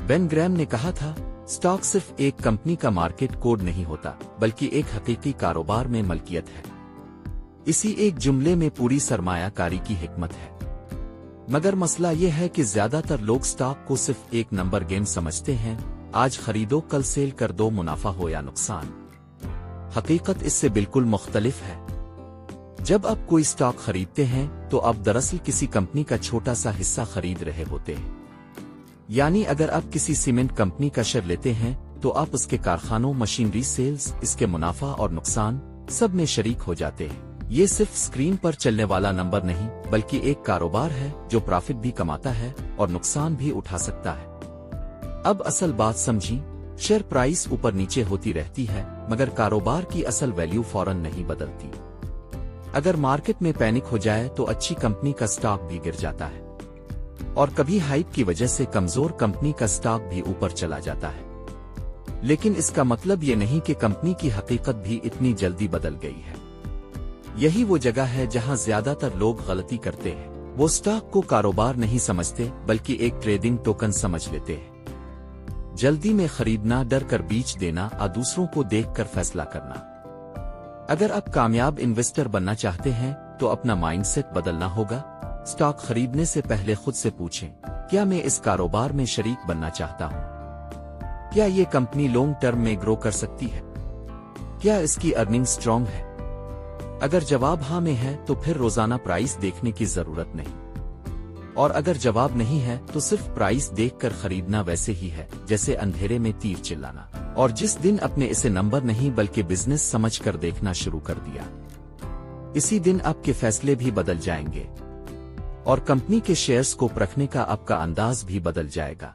Ben Graeme ने कहा था, स्टॉक सिर्फ एक कंपनी का मार्केट कोड नहीं होता, बल्कि एक हकीकी कारोबार में मलकियत है। इसी एक जुमले में पूरी सरमायाकारी की हिकमत है। मगर मसला यह है कि ज्यादातर लोग स्टॉक को सिर्फ एक नंबर गेम समझते हैं, आज खरीदो कल सेल कर दो, मुनाफा हो या नुकसान। हकीकत इससे बिल्कुल मुख्तलिफ है। जब आप कोई स्टॉक खरीदते हैं तो आप दरअसल किसी कंपनी का छोटा सा हिस्सा खरीद रहे होते हैं। यानी अगर आप किसी सीमेंट कंपनी का शेयर लेते हैं तो आप उसके कारखानों, मशीनरी, सेल्स, इसके मुनाफा और नुकसान सब में शरीक हो जाते हैं। ये सिर्फ स्क्रीन पर चलने वाला नंबर नहीं, बल्कि एक कारोबार है जो प्रॉफिट भी कमाता है और नुकसान भी उठा सकता है। अब असल बात समझी, शेयर प्राइस ऊपर नीचे होती रहती है, मगर कारोबार की असल वैल्यू फौरन नहीं बदलती। अगर मार्केट में पैनिक हो जाए तो अच्छी कंपनी का स्टॉक भी गिर जाता है, और कभी हाइप की वजह से कमजोर कंपनी का स्टॉक भी ऊपर चला जाता है। लेकिन इसका मतलब ये नहीं कि कंपनी की हकीकत भी इतनी जल्दी बदल गई है। यही वो जगह है जहां ज्यादातर लोग गलती करते हैं। वो स्टॉक को कारोबार नहीं समझते, बल्कि एक ट्रेडिंग टोकन समझ लेते हैं। जल्दी में खरीदना, डर कर बेच देना और दूसरों को देखकर फैसला करना। अगर आप कामयाब इन्वेस्टर बनना चाहते हैं तो अपना माइंडसेट बदलना होगा। स्टॉक खरीदने से पहले खुद से पूछें, क्या मैं इस कारोबार में शरीक बनना चाहता हूं? क्या ये कंपनी लॉन्ग टर्म में ग्रो कर सकती है? क्या इसकी अर्निंग स्ट्रांग है? अगर जवाब हाँ में है तो फिर रोजाना प्राइस देखने की जरूरत नहीं, और अगर जवाब नहीं है तो सिर्फ प्राइस देखकर खरीदना वैसे ही है जैसे अंधेरे में तीर चिल्लाना। और जिस दिन अपने इसे नंबर नहीं बल्कि बिजनेस समझकर देखना शुरू कर दिया, इसी दिन आपके फैसले भी बदल जाएंगे और कंपनी के शेयर्स को परखने का आपका अंदाज भी बदल जाएगा।